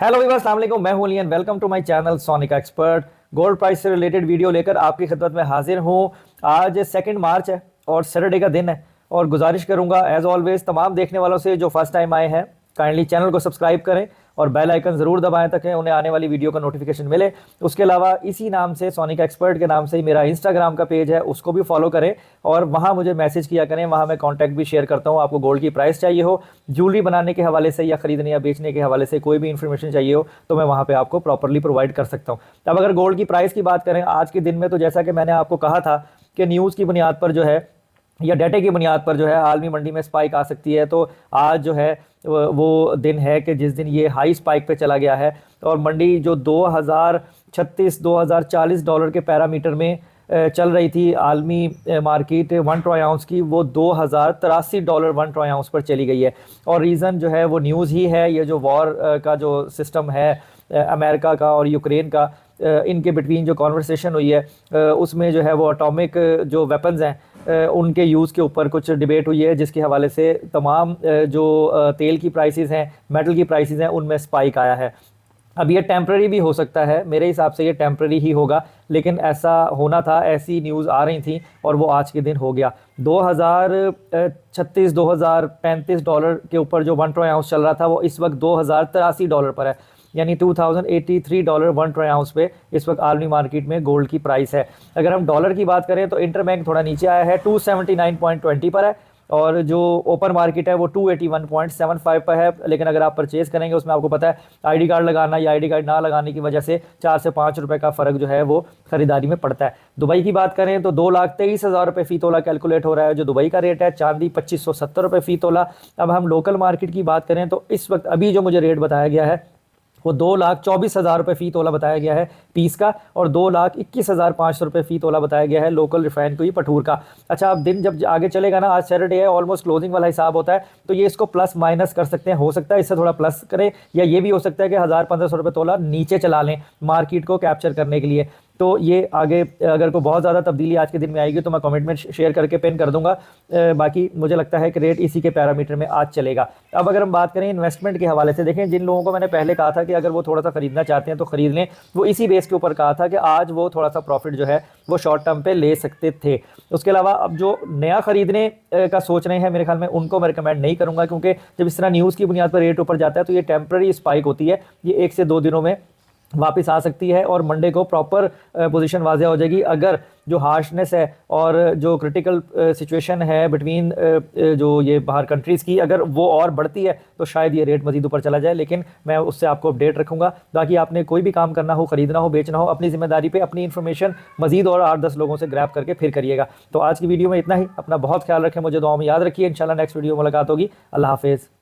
Hello viewers, अस्सलाम वालेकुम। मैं हूं Liyan. Welcome to my channel Sonic Expert. Gold price से रिलेटेड वीडियो लेकर आपकी खिदमत में हाजिर हूं। आज 2 मार्च है और सैटरडे का दिन है और गुजारिश करूंगा एज ऑलवेज तमाम देखने वालों से जो फर्स्ट टाइम आए हैं काइंडली चैनल को सब्सक्राइब करें और बेल आइकन ज़रूर दबाएं ताकि उन्हें आने वाली वीडियो का नोटिफिकेशन मिले। उसके अलावा इसी नाम से सोनिक एक्सपर्ट के नाम से ही मेरा इंस्टाग्राम का पेज है, उसको भी फॉलो करें और वहाँ मुझे मैसेज किया करें। वहाँ मैं कॉन्टैक्ट भी शेयर करता हूँ। आपको गोल्ड की प्राइस चाहिए हो, ज्वेलरी बनाने के हवाले से या खरीदने या बेचने के हवाले से कोई भी इन्फॉर्मेशन चाहिए हो तो मैं वहाँ पर आपको प्रॉपरली प्रोवाइड कर सकता हूँ। अब अगर गोल्ड की प्राइस की बात करें आज के दिन में, तो जैसा कि मैंने आपको कहा था कि न्यूज़ की बुनियाद पर जो है या डाटा की बुनियाद पर जो है आलमी मंडी में स्पाइक आ सकती है। तो आज जो है वो दिन है कि जिस दिन ये हाई स्पाइक पे चला गया है और मंडी जो 2036-2040 डॉलर के पैरामीटर में चल रही थी आलमी मार्केट 1 ट्रॉय आउंस की, वो 2083 डॉलर 1 ट्रॉय आउंस पर चली गई है। और रीज़न जो है वो न्यूज़ ही है। ये जो वॉर का जो सिस्टम है अमेरिका का और यूक्रेन का, इनके बिटवीन जो कॉन्वर्सेशन हुई है उसमें जो है वो एटॉमिक जो वेपन्स हैं उनके यूज़ के ऊपर कुछ डिबेट हुई है, जिसके हवाले से तमाम जो तेल की प्राइसेस हैं, मेटल की प्राइसेस हैं, उनमें स्पाइक आया है। अब ये टेम्प्ररी भी हो सकता है, मेरे हिसाब से ये टेम्प्ररी ही होगा, लेकिन ऐसा होना था, ऐसी न्यूज़ आ रही थी और वो आज के दिन हो गया। 2036-2035 डॉलर के ऊपर जो 1 ट्रॉय आउंस चल रहा था वो इस वक्त 2083 डॉलर पर है, यानी 2083 डॉलर 1 ट्रॉय आउंस पे इस वक्त आलमी मार्केट में गोल्ड की प्राइस है। अगर हम डॉलर की बात करें तो इंटरबैंक थोड़ा नीचे आया है, 279.20 पर है और जो ओपन मार्केट है वो 281.75 पर है। लेकिन अगर आप परचेज़ करेंगे उसमें आपको पता है आईडी कार्ड लगाना या आईडी कार्ड ना लगाने की वजह से 4 से 5 रुपए का फ़र्क जो है वो ख़रीदारी में पड़ता है। दुबई की बात करें तो 2,23,000 रुपये फ़ी तोला कैलकुलेट हो रहा है, जो दुबई का रेट है। चांदी 2570 रुपये फ़ी तोला। अब हम लोकल मार्केट की बात करें तो इस वक्त अभी जो मुझे रेट बताया गया है वो 2,24,000 रुपये फ़ी तोला बताया गया है पीस का और 2,21,500 रुपये फ़ी तोला बताया गया है लोकल रिफाइंड कोई पठूर का। अच्छा, अब दिन जब आगे चलेगा ना, आज सैटरडे है, ऑलमोस्ट क्लोजिंग वाला हिसाब होता है, तो ये इसको प्लस माइनस कर सकते हैं। हो सकता है इससे थोड़ा प्लस करें या ये भी हो सकता है कि 1,000-1,500 रुपये तोला नीचे चला लें मार्केट को कैप्चर करने के लिए। तो ये आगे अगर कोई बहुत ज़्यादा तब्दीली आज के दिन में आएगी तो मैं कमेंट में शेयर करके पिन कर दूंगा। बाकी मुझे लगता है कि रेट इसी के पैरामीटर में आज चलेगा। अब अगर हम बात करें इन्वेस्टमेंट के हवाले से, देखें जिन लोगों को मैंने पहले कहा था कि अगर वो थोड़ा सा ख़रीदना चाहते हैं तो ख़रीद लें, वो इसी बेस के ऊपर कहा था कि आज वो थोड़ा सा प्रॉफिट जो है वो शॉर्ट टर्म पे ले सकते थे। उसके अलावा अब जो नया ख़रीदने का सोच रहे हैं मेरे ख्याल में उनको मैं रिकमेंड नहीं करूँगा, क्योंकि जब इस तरह न्यूज़ की बुनियाद पर रेट ऊपर जाता है तो ये टेम्प्रेरी स्पाइक होती है, ये 1 से 2 दिनों में वापस आ सकती है और मंडे को प्रॉपर पोजीशन वाज़ेह हो जाएगी। अगर जो हार्शनेस है और जो क्रिटिकल सिचुएशन है बिटवीन जो ये बाहर कंट्रीज़ की, अगर वो और बढ़ती है तो शायद ये रेट मज़ीद ऊपर चला जाए, लेकिन मैं उससे आपको अपडेट रखूंगा। बाकी आपने कोई भी काम करना हो, ख़रीदना हो, बेचना हो, अपनी जिम्मेदारी पे अपनी इन्फॉर्मेशन मज़ीद और 8-10 लोगों से ग्रैब करके फिर करिएगा। तो आज की वीडियो में इतना ही। अपना बहुत ख्याल रखें, मुझे दुआ में याद रखिए। इंशाल्लाह नेक्स्ट वीडियो में मुलाकात होगी। अल्लाह हाफिज़।